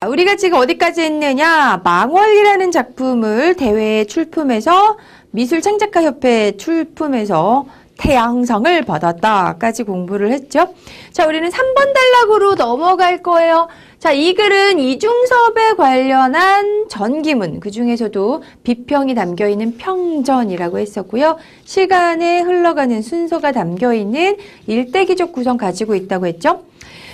우리가 지금 어디까지 했느냐? 망월이라는 작품을 대회에 출품해서 미술창작가협회 출품해서 태양상을 받았다까지 공부를 했죠. 자, 우리는 3번 단락으로 넘어갈 거예요. 자, 이 글은 이중섭에 관련한 전기문, 그 중에서도 비평이 담겨있는 평전이라고 했었고요. 시간에 흘러가는 순서가 담겨있는 일대기적 구성 가지고 있다고 했죠.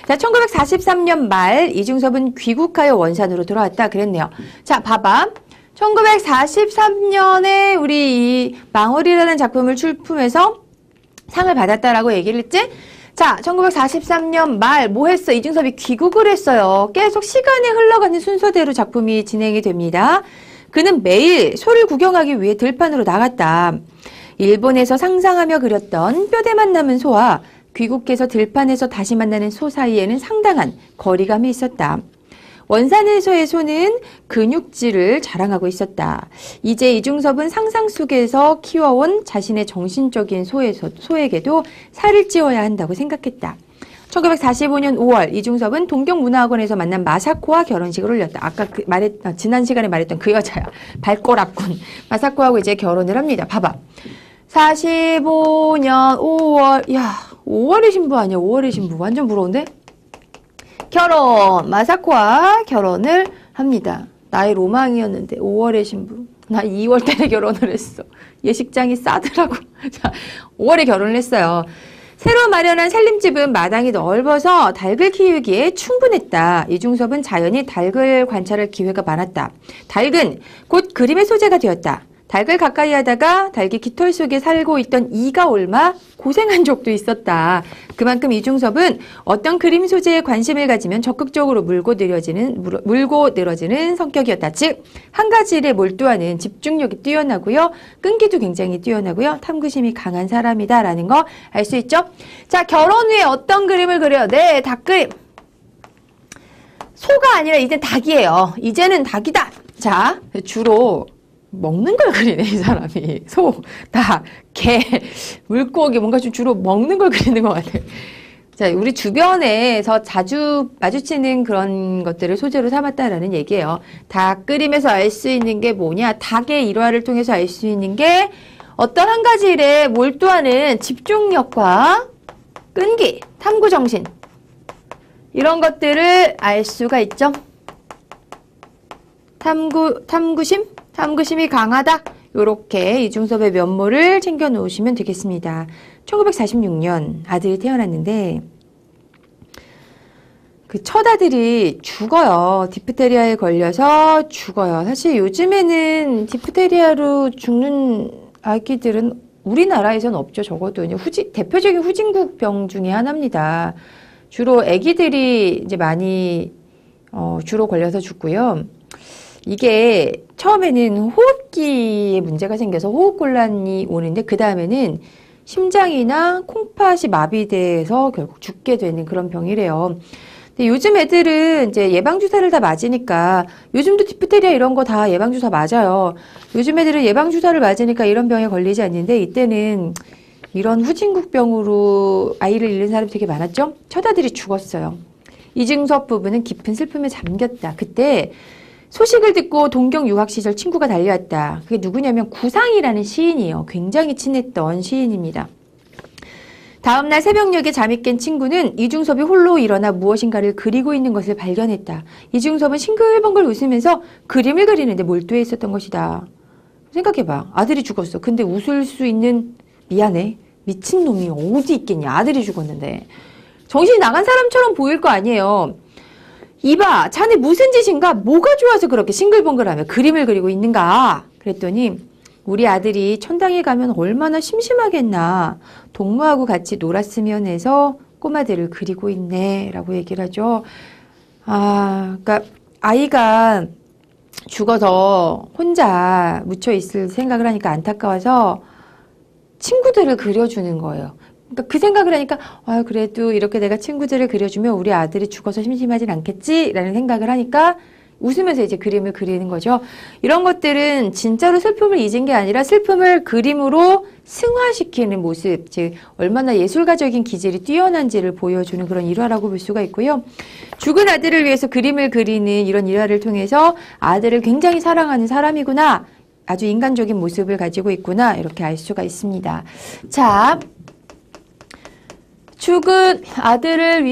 자, 1943년 말 이중섭은 귀국하여 원산으로 돌아왔다 그랬네요. 자, 봐봐. 1943년에 우리 이 망월이라는 작품을 출품해서 상을 받았다라고 얘기를 했지? 자, 1943년 말 뭐 했어? 이중섭이 귀국을 했어요. 계속 시간이 흘러가는 순서대로 작품이 진행이 됩니다. 그는 매일 소를 구경하기 위해 들판으로 나갔다. 일본에서 상상하며 그렸던 뼈대만 남은 소와 귀국해서 들판에서 다시 만나는 소 사이에는 상당한 거리감이 있었다. 원산에서의 소는 근육질을 자랑하고 있었다. 이제 이중섭은 상상 속에서 키워온 자신의 정신적인 소에게도 살을 찌워야 한다고 생각했다. 1945년 5월 이중섭은 동경문화학원에서 만난 마사코와 결혼식을 올렸다. 아까 지난 시간에 말했던 그 여자야. 발꼬락군. 마사코하고 이제 결혼을 합니다. 봐봐. 45년 5월, 야, 5월의 신부 아니야? 5월의 신부. 완전 부러운데? 결혼! 마사코와 결혼을 합니다. 나의 로망이었는데 5월의 신부. 나 2월 달에 결혼을 했어. 예식장이 싸더라고. 자, 5월에 결혼을 했어요. 새로 마련한 살림집은 마당이 넓어서 닭을 키우기에 충분했다. 이중섭은 자연히 닭을 관찰할 기회가 많았다. 닭은 곧 그림의 소재가 되었다. 닭을 가까이 하다가 닭이 깃털 속에 살고 있던 이가 옮아 고생한 적도 있었다. 그만큼 이중섭은 어떤 그림 소재에 관심을 가지면 적극적으로 물고 늘어지는 성격이었다. 즉, 한 가지 일에 몰두하는 집중력이 뛰어나고요. 끈기도 굉장히 뛰어나고요. 탐구심이 강한 사람이다라는 거 알 수 있죠? 자, 결혼 후에 어떤 그림을 그려요? 네, 닭 그림. 소가 아니라 이제 닭이에요. 이제는 닭이다. 자, 주로 먹는 걸 그리네, 이 사람이. 소, 닭, 개, 물고기, 뭔가 좀 주로 먹는 걸 그리는 것 같아요. 자, 우리 주변에서 자주 마주치는 그런 것들을 소재로 삼았다라는 얘기예요. 닭 그림에서 알 수 있는 게 뭐냐? 닭의 일화를 통해서 알 수 있는 게 어떤 한 가지 일에 몰두하는 집중력과 끈기, 탐구정신. 이런 것들을 알 수가 있죠. 탐구심이 강하다. 요렇게 이중섭의 면모를 챙겨 놓으시면 되겠습니다. 1946년 아들이 태어났는데 그 첫 아들이 죽어요. 디프테리아에 걸려서 죽어요. 사실 요즘에는 디프테리아로 죽는 아기들은 우리나라에선 없죠. 적어도 대표적인 후진국 병 중에 하나입니다. 주로 아기들이 이제 많이 주로 걸려서 죽고요. 이게 처음에는 호흡기에 문제가 생겨서 호흡곤란이 오는데 그 다음에는 심장이나 콩팥이 마비돼서 결국 죽게 되는 그런 병이래요. 근데 요즘 애들은 이제 예방주사를 다 맞으니까 요즘도 디프테리아 이런 거 다 예방주사 맞아요. 요즘 애들은 예방주사를 맞으니까 이런 병에 걸리지 않는데 이때는 이런 후진국병으로 아이를 잃는 사람이 되게 많았죠. 첫 아들이 죽었어요. 이중섭 부부는 깊은 슬픔에 잠겼다. 그때 소식을 듣고 동경 유학 시절 친구가 달려왔다. 그게 누구냐면 구상이라는 시인이에요. 굉장히 친했던 시인입니다. 다음날 새벽녘에 잠이 깬 친구는 이중섭이 홀로 일어나 무엇인가를 그리고 있는 것을 발견했다. 이중섭은 싱글벙글 웃으면서 그림을 그리는데 몰두해 있었던 것이다. 생각해봐. 아들이 죽었어. 근데 웃을 수 있는 미안해. 미친놈이 어디 있겠냐. 아들이 죽었는데. 정신이 나간 사람처럼 보일 거 아니에요. 이봐, 자네 무슨 짓인가? 뭐가 좋아서 그렇게 싱글벙글하며 그림을 그리고 있는가? 그랬더니 우리 아들이 천당에 가면 얼마나 심심하겠나. 동무하고 같이 놀았으면 해서 꼬마들을 그리고 있네 라고 얘기를 하죠. 그러니까 아이가 죽어서 혼자 묻혀 있을 생각을 하니까 안타까워서 친구들을 그려주는 거예요. 그러니까 그 생각을 하니까 그래도 이렇게 내가 친구들을 그려주면 우리 아들이 죽어서 심심하진 않겠지라는 생각을 하니까 웃으면서 이제 그림을 그리는 거죠. 이런 것들은 진짜로 슬픔을 잊은 게 아니라 슬픔을 그림으로 승화시키는 모습, 즉 얼마나 예술가적인 기질이 뛰어난지를 보여주는 그런 일화라고 볼 수가 있고요. 죽은 아들을 위해서 그림을 그리는 이런 일화를 통해서 아들을 굉장히 사랑하는 사람이구나, 아주 인간적인 모습을 가지고 있구나, 이렇게 알 수가 있습니다. 자, 죽은 아들을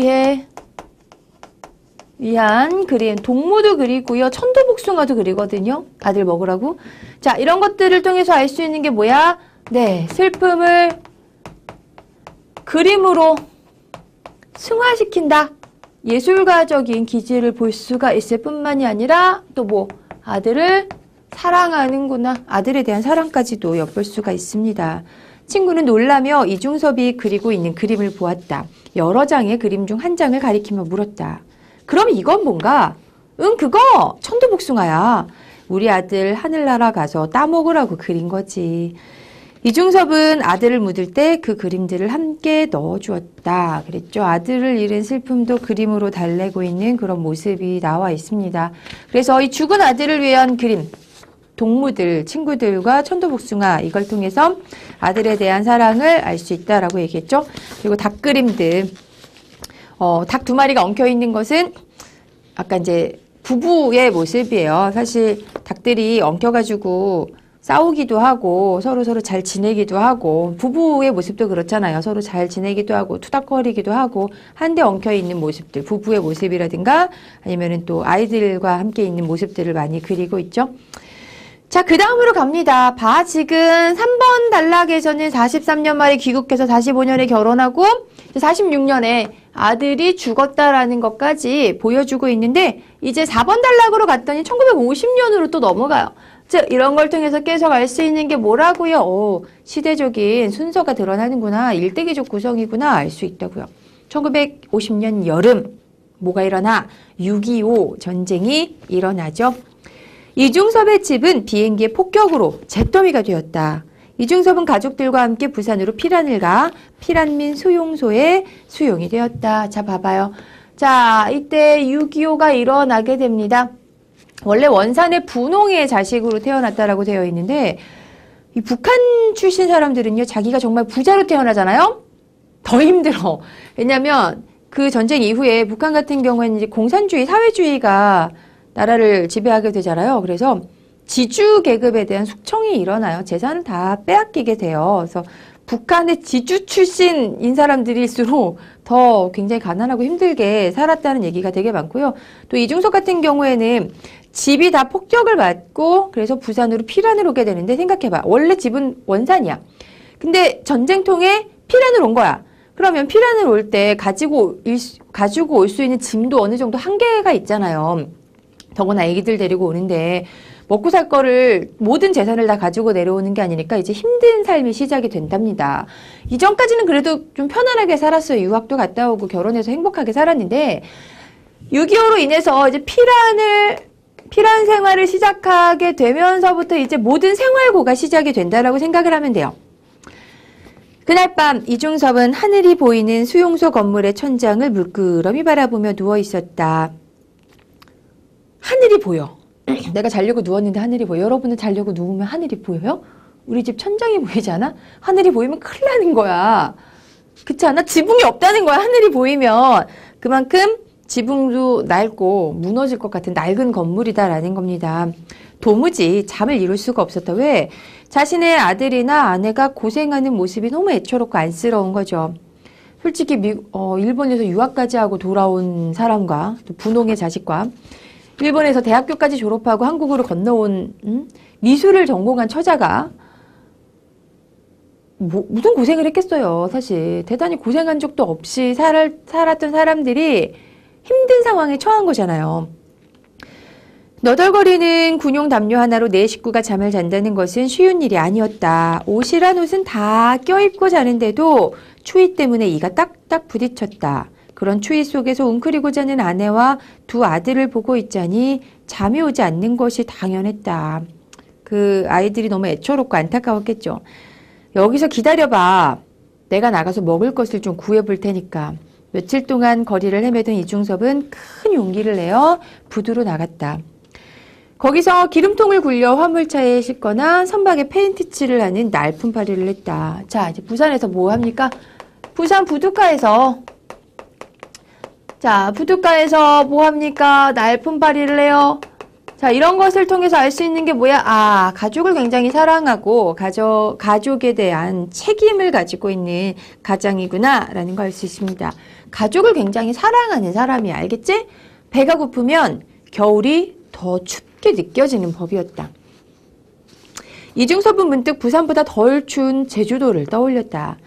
위한 그림, 동무도 그리고요, 천도복숭아도 그리거든요. 아들 먹으라고. 자, 이런 것들을 통해서 알 수 있는 게 뭐야? 네, 슬픔을 그림으로 승화시킨다. 예술가적인 기질을 볼 수가 있을 뿐만이 아니라 또 뭐 아들을 사랑하는구나, 아들에 대한 사랑까지도 엿볼 수가 있습니다. 친구는 놀라며 이중섭이 그리고 있는 그림을 보았다. 여러 장의 그림 중 한 장을 가리키며 물었다. 그럼 이건 뭔가? 응, 그거 천도복숭아야. 우리 아들 하늘나라 가서 따먹으라고 그린 거지. 이중섭은 아들을 묻을 때 그 그림들을 함께 넣어주었다. 그랬죠. 아들을 잃은 슬픔도 그림으로 달래고 있는 그런 모습이 나와 있습니다. 그래서 이 죽은 아들을 위한 그림, 동무들, 친구들과 천도복숭아, 이걸 통해서 아들에 대한 사랑을 알 수 있다라고 얘기했죠. 그리고 닭 그림들, 닭 두 마리가 엉켜 있는 것은 아까 이제 부부의 모습이에요. 사실 닭들이 엉켜가지고 싸우기도 하고 서로 잘 지내기도 하고, 부부의 모습도 그렇잖아요. 서로 잘 지내기도 하고 투닥거리기도 하고 한데 엉켜 있는 모습들, 부부의 모습이라든가 아니면은 또 아이들과 함께 있는 모습들을 많이 그리고 있죠. 자, 그 다음으로 갑니다. 봐, 지금 3번 단락에서는 43년 말에 귀국해서 45년에 결혼하고 46년에 아들이 죽었다라는 것까지 보여주고 있는데, 이제 4번 단락으로 갔더니 1950년으로 또 넘어가요. 즉, 이런 걸 통해서 계속 알 수 있는 게 뭐라고요? 시대적인 순서가 드러나는구나, 일대기적 구성이구나 알 수 있다고요. 1950년 여름 뭐가 일어나? 6.25 전쟁이 일어나죠. 이중섭의 집은 비행기의 폭격으로 잿더미가 되었다. 이중섭은 가족들과 함께 부산으로 피란을 가 피란민 수용소에 수용이 되었다. 자, 봐봐요. 자, 이때 6.25가 일어나게 됩니다. 원래 원산의 분홍의 자식으로 태어났다라고 되어 있는데, 이 북한 출신 사람들은요, 자기가 정말 부자로 태어나잖아요? 더 힘들어. 왜냐면 그 전쟁 이후에 북한 같은 경우에는 이제 공산주의, 사회주의가 나라를 지배하게 되잖아요. 그래서 지주 계급에 대한 숙청이 일어나요. 재산을 다 빼앗기게 돼요. 그래서 북한의 지주 출신인 사람들일수록 더 굉장히 가난하고 힘들게 살았다는 얘기가 되게 많고요. 또 이중섭 같은 경우에는 집이 다 폭격을 맞고 그래서 부산으로 피란을 오게 되는데, 생각해봐. 원래 집은 원산이야. 근데 전쟁통에 피란을 온 거야. 그러면 피란을 올 때 가지고 올 수 있는 짐도 어느 정도 한계가 있잖아요. 더구나 애기들 데리고 오는데 먹고 살 거를, 모든 재산을 다 가지고 내려오는 게 아니니까 이제 힘든 삶이 시작이 된답니다. 이전까지는 그래도 좀 편안하게 살았어요. 유학도 갔다 오고 결혼해서 행복하게 살았는데 6.25로 인해서 이제 피란 생활을 시작하게 되면서부터 이제 모든 생활고가 시작이 된다라고 생각을 하면 돼요. 그날 밤 이중섭은 하늘이 보이는 수용소 건물의 천장을 물끄러미 바라보며 누워 있었다. 하늘이 보여. 내가 자려고 누웠는데 하늘이 보여. 여러분은 자려고 누우면 하늘이 보여요? 우리 집 천장이 보이지 않아? 하늘이 보이면 큰일 나는 거야. 그렇지 않아? 지붕이 없다는 거야. 하늘이 보이면. 그만큼 지붕도 낡고 무너질 것 같은 낡은 건물이다라는 겁니다. 도무지 잠을 이룰 수가 없었다. 왜? 자신의 아들이나 아내가 고생하는 모습이 너무 애처롭고 안쓰러운 거죠. 솔직히 일본에서 유학까지 하고 돌아온 사람과 또 분홍의 자식과 일본에서 대학교까지 졸업하고 한국으로 건너온 미술을 전공한 처자가 무슨 고생을 했겠어요. 사실 대단히 고생한 적도 없이 살았던 사람들이 힘든 상황에 처한 거잖아요. 너덜거리는 군용 담요 하나로 내 식구가 잠을 잔다는 것은 쉬운 일이 아니었다. 옷이란 옷은 다 껴입고 자는데도 추위 때문에 이가 딱딱 부딪혔다. 그런 추위 속에서 웅크리고 자는 아내와 두 아들을 보고 있자니 잠이 오지 않는 것이 당연했다. 그 아이들이 너무 애처롭고 안타까웠겠죠. 여기서 기다려봐. 내가 나가서 먹을 것을 좀 구해볼 테니까. 며칠 동안 거리를 헤매던 이중섭은 큰 용기를 내어 부두로 나갔다. 거기서 기름통을 굴려 화물차에 싣거나 선박에 페인트 칠을 하는 날품팔이를 했다. 자, 이제 부산에서 뭐 합니까? 부산 부둣가에서 자, 부둣가에서 뭐 합니까? 날품팔이를 해요. 자, 이런 것을 통해서 알 수 있는 게 뭐야? 아, 가족을 굉장히 사랑하고 가족에 대한 책임을 가지고 있는 가장이구나 라는 걸 알 수 있습니다. 가족을 굉장히 사랑하는 사람이야. 알겠지? 배가 고프면 겨울이 더 춥게 느껴지는 법이었다. 이중섭은 문득 부산보다 덜 추운 제주도를 떠올렸다.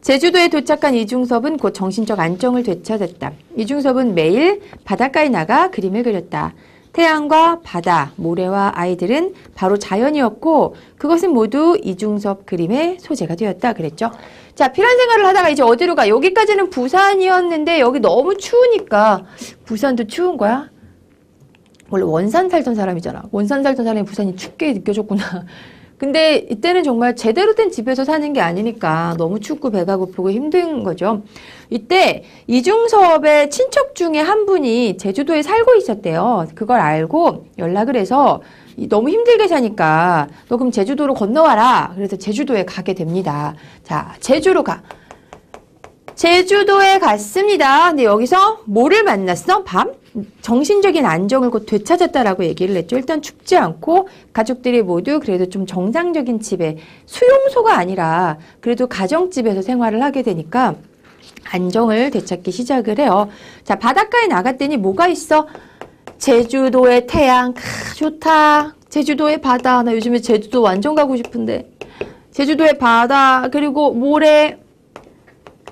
제주도에 도착한 이중섭은 곧 정신적 안정을 되찾았다. 이중섭은 매일 바닷가에 나가 그림을 그렸다. 태양과 바다, 모래와 아이들은 바로 자연이었고 그것은 모두 이중섭 그림의 소재가 되었다 그랬죠. 자, 필한 생활을 하다가 이제 어디로 가? 여기까지는 부산이었는데 여기 너무 추우니까 부산도 추운 거야? 원래 원산 살던 사람이잖아. 원산 살던 사람이 부산이 춥게 느껴졌구나. 근데 이때는 정말 제대로 된 집에서 사는 게 아니니까 너무 춥고 배가 고프고 힘든 거죠. 이때 이중섭의 친척 중에 한 분이 제주도에 살고 있었대요. 그걸 알고 연락을 해서 너무 힘들게 사니까 너 그럼 제주도로 건너와라. 그래서 제주도에 가게 됩니다. 자, 제주로 가. 제주도에 갔습니다. 근데 여기서 뭐를 만났어? 밤? 정신적인 안정을 곧 되찾았다라고 얘기를 했죠. 일단 춥지 않고 가족들이 모두 그래도 좀 정상적인 집에 수용소가 아니라 그래도 가정집에서 생활을 하게 되니까 안정을 되찾기 시작을 해요. 자, 바닷가에 나갔더니 뭐가 있어? 제주도의 태양, 좋다. 제주도의 바다. 나 요즘에 제주도 완전 가고 싶은데. 제주도의 바다, 그리고 모래,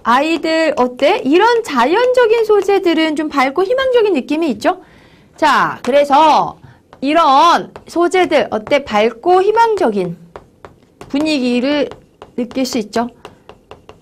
아이들 어때? 이런 자연적인 소재들은 좀 밝고 희망적인 느낌이 있죠? 자, 그래서 이런 소재들 어때? 밝고 희망적인 분위기를 느낄 수 있죠?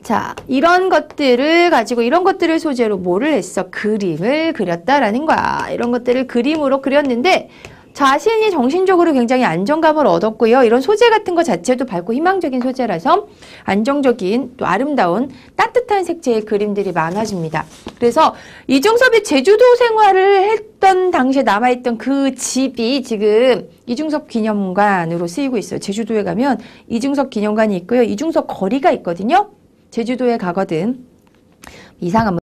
자, 이런 것들을 가지고 이런 것들을 소재로 뭐를 했어? 그림을 그렸다라는 거야. 이런 것들을 그림으로 그렸는데 자신이 정신적으로 굉장히 안정감을 얻었고요. 이런 소재 같은 것 자체도 밝고 희망적인 소재라서 안정적인 또 아름다운 따뜻한 색채의 그림들이 많아집니다. 그래서 이중섭이 제주도 생활을 했던 당시에 남아있던 그 집이 지금 이중섭 기념관으로 쓰이고 있어요. 제주도에 가면 이중섭 기념관이 있고요. 이중섭 거리가 있거든요. 제주도에 가거든. 이상한